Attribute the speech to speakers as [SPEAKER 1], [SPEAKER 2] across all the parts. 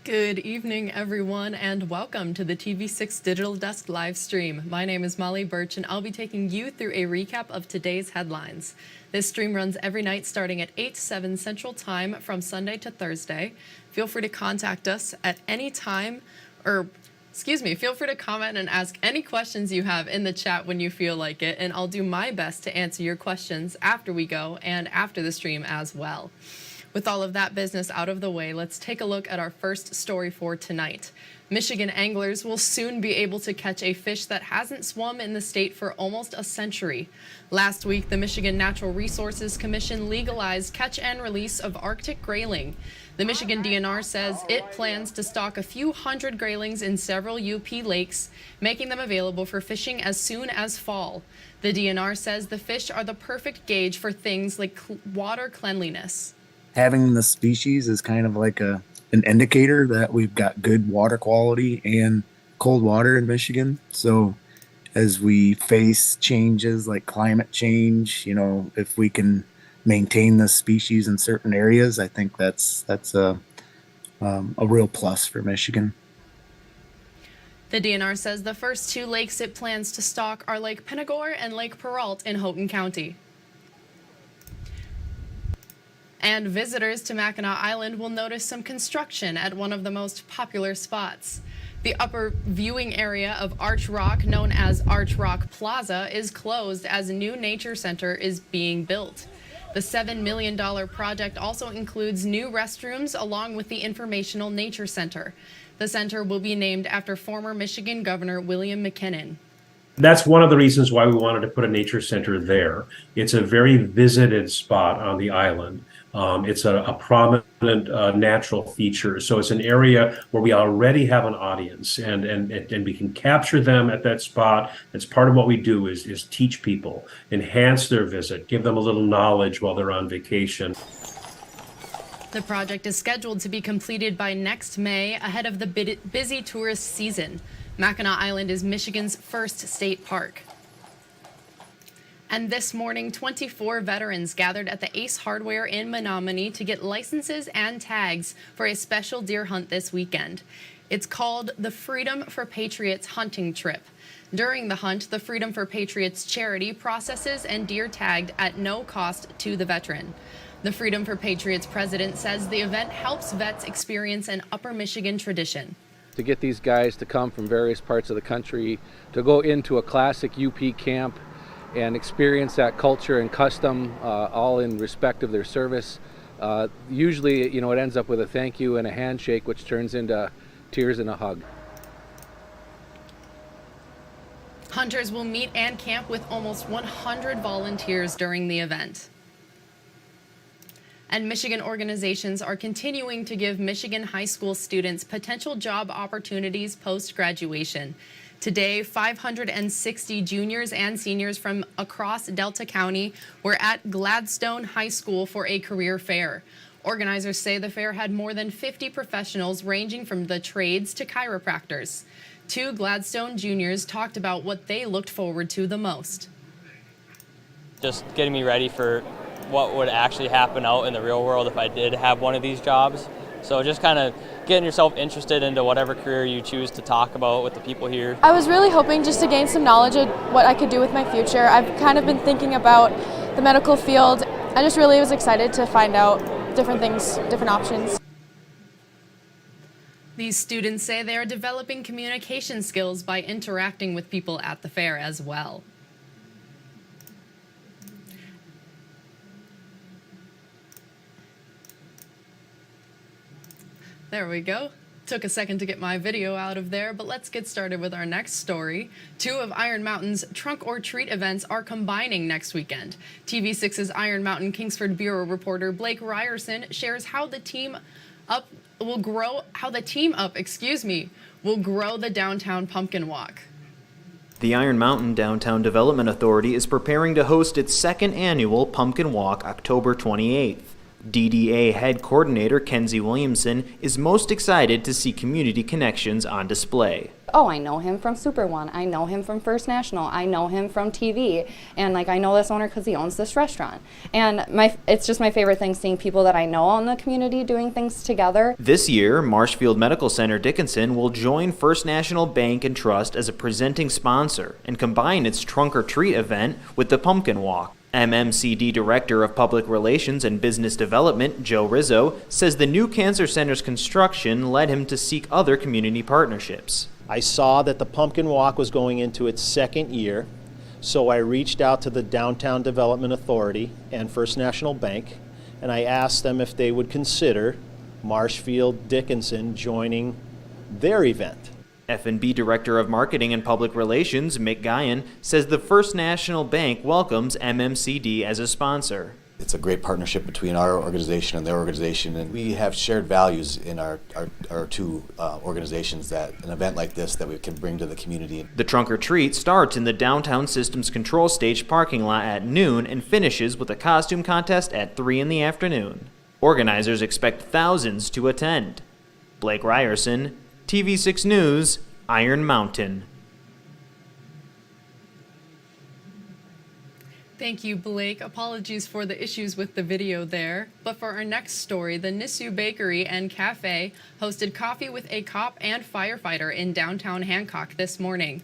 [SPEAKER 1] Good evening, everyone, and welcome to the TV6 Digital Desk live stream. My name is Molly Birch, and I'll be taking you through a recap of today's headlines. This stream runs every night starting at 8 to 7 Central Time from Sunday to Thursday. Feel free to contact us at any time, feel free to comment and ask any questions you have in the chat when you feel like it, and I'll do my best to answer your questions after we go and after the stream as well. With all of that business out of the way, let's take a look at our first story for tonight. Michigan anglers will soon be able to catch a fish that hasn't swum in the state for almost a century. Last week, the Michigan Natural Resources Commission legalized catch and release of Arctic grayling. The Michigan DNR says it plans to stock a few hundred graylings in several UP lakes, making them available for fishing as soon as fall. The DNR says the fish are the perfect gauge for things like water cleanliness.
[SPEAKER 2] Having the species is kind of like an indicator that we've got good water quality and cold water in Michigan. So as we face changes like climate change, if we can maintain the species in certain areas, I think that's a real plus for Michigan.
[SPEAKER 1] The DNR says the first two lakes it plans to stock are Lake Pinagore and Lake Peralt in Houghton County. And visitors to Mackinac Island will notice some construction at one of the most popular spots. The upper viewing area of Arch Rock, known as Arch Rock Plaza, is closed as a new nature center is being built. The $7 million project also includes new restrooms along with the Informational Nature Center. The center will be named after former Michigan Governor William McKinnon.
[SPEAKER 3] That's one of the reasons why we wanted to put a nature center there. It's a very visited spot on the island. It's a prominent natural feature. So it's an area where we already have an audience and we can capture them at that spot. It's part of what we do is teach people, enhance their visit, give them a little knowledge while they're on vacation.
[SPEAKER 1] The project is scheduled to be completed by next May ahead of the busy tourist season. Mackinac Island is Michigan's first state park. And this morning, 24 veterans gathered at the Ace Hardware in Menominee to get licenses and tags for a special deer hunt this weekend. It's called the Freedom for Patriots hunting trip. During the hunt, the Freedom for Patriots charity processes and deer tagged at no cost to the veteran. The Freedom for Patriots president says the event helps vets experience an Upper Michigan tradition.
[SPEAKER 4] To get these guys to come from various parts of the country to go into a classic UP camp and experience that culture and custom, all in respect of their service. Usually, it ends up with a thank you and a handshake, which turns into tears and a hug.
[SPEAKER 1] Hunters will meet and camp with almost 100 volunteers during the event. And Michigan organizations are continuing to give Michigan high school students potential job opportunities post-graduation. Today, 560 juniors and seniors from across Delta County were at Gladstone High School for a career fair. Organizers say the fair had more than 50 professionals ranging from the trades to chiropractors. Two Gladstone juniors talked about what they looked forward to the most.
[SPEAKER 5] Just getting me ready for what would actually happen out in the real world if I did have one of these jobs. So just kind of getting yourself interested into whatever career you choose to talk about with the people here.
[SPEAKER 6] I was really hoping just to gain some knowledge of what I could do with my future. I've kind of been thinking about the medical field. I just really was excited to find out different things, different options.
[SPEAKER 1] These students say they are developing communication skills by interacting with people at the fair as well. There we go. Took a second to get my video out of there, but let's get started with our next story. Two of Iron Mountain's Trunk or Treat events are combining next weekend. TV6's Iron Mountain Kingsford Bureau reporter Blake Ryerson shares how the team up will grow the downtown pumpkin walk.
[SPEAKER 7] The Iron Mountain Downtown Development Authority is preparing to host its second annual Pumpkin Walk October 28th. DDA head coordinator Kenzie Williamson is most excited to see community connections on display.
[SPEAKER 8] Oh, I know him from Super One. I know him from First National. I know him from TV. And I know this owner because he owns this restaurant. And it's just my favorite thing seeing people that I know in the community doing things together.
[SPEAKER 7] This year, Marshfield Medical Center Dickinson will join First National Bank and Trust as a presenting sponsor and combine its Trunk or Treat event with the Pumpkin Walk. MMCD Director of Public Relations and Business Development, Joe Rizzo, says the new cancer center's construction led him to seek other community partnerships.
[SPEAKER 9] I saw that the Pumpkin Walk was going into its second year, so I reached out to the Downtown Development Authority and First National Bank, and I asked them if they would consider Marshfield Dickinson joining their event.
[SPEAKER 7] F&B Director of Marketing and Public Relations, Mick Guyan, says the First National Bank welcomes MMCD as a sponsor.
[SPEAKER 10] It's a great partnership between our organization and their organization, and we have shared values in our two organizations that an event like this that we can bring to the community.
[SPEAKER 7] The Trunk or Treat starts in the Downtown Systems Control Stage parking lot at noon and finishes with a costume contest at 3 in the afternoon. Organizers expect thousands to attend. Blake Ryerson, TV6 News, Iron Mountain.
[SPEAKER 1] Thank you, Blake. Apologies for the issues with the video there. But for our next story, the Nissu Bakery and Cafe hosted Coffee with a Cop and Firefighter in downtown Hancock this morning.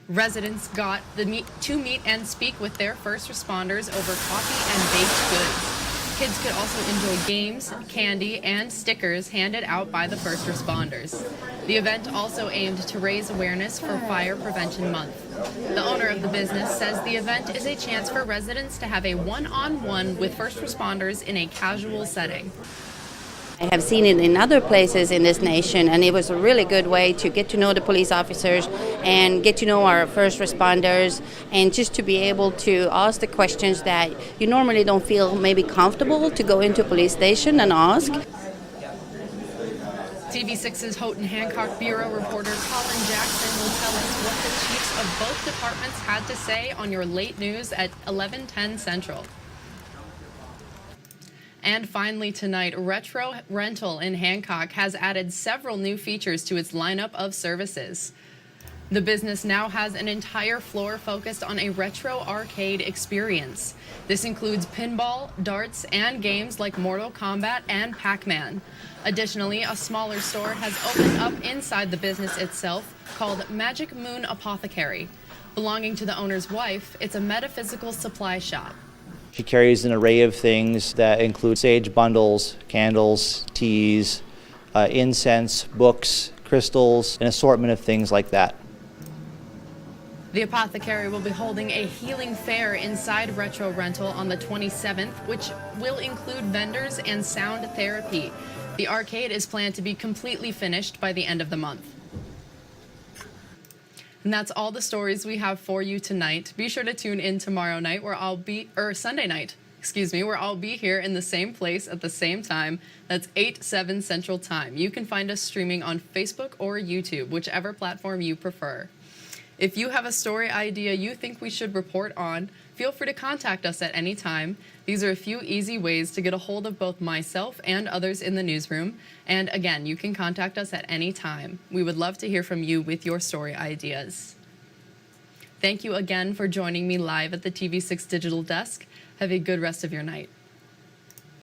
[SPEAKER 1] Residents got to meet and speak with their first responders over coffee and baked goods. Kids could also enjoy games, candy, and stickers handed out by the first responders. The event also aimed to raise awareness for Fire Prevention Month. The owner of the business says the event is a chance for residents to have a one-on-one with first responders in a casual setting.
[SPEAKER 11] I have seen it in other places in this nation, and it was a really good way to get to know the police officers and get to know our first responders, and just to be able to ask the questions that you normally don't feel maybe comfortable to go into a police station and ask.
[SPEAKER 1] TV6's Houghton Hancock Bureau reporter Colin Jackson will tell us what the chiefs of both departments had to say on your late news at 11:10 Central. And finally tonight, Retro Rental in Hancock has added several new features to its lineup of services. The business now has an entire floor focused on a retro arcade experience. This includes pinball, darts, and games like Mortal Kombat and Pac-Man. Additionally, a smaller store has opened up inside the business itself called Magic Moon Apothecary. Belonging to the owner's wife, it's a metaphysical supply shop.
[SPEAKER 12] She carries an array of things that include sage bundles, candles, teas, incense, books, crystals, an assortment of things like that.
[SPEAKER 1] The Apothecary will be holding a healing fair inside Retro Rental on the 27th, which will include vendors and sound therapy. The arcade is planned to be completely finished by the end of the month. And that's all the stories we have for you tonight. Be sure to tune in tomorrow night Sunday night, where I'll be here in the same place at the same time. That's 8/7 Central Time. You can find us streaming on Facebook or YouTube, whichever platform you prefer. If you have a story idea you think we should report on, feel free to contact us at any time. These are a few easy ways to get a hold of both myself and others in the newsroom. And again, you can contact us at any time. We would love to hear from you with your story ideas. Thank you again for joining me live at the TV6 Digital Desk. Have a good rest of your night.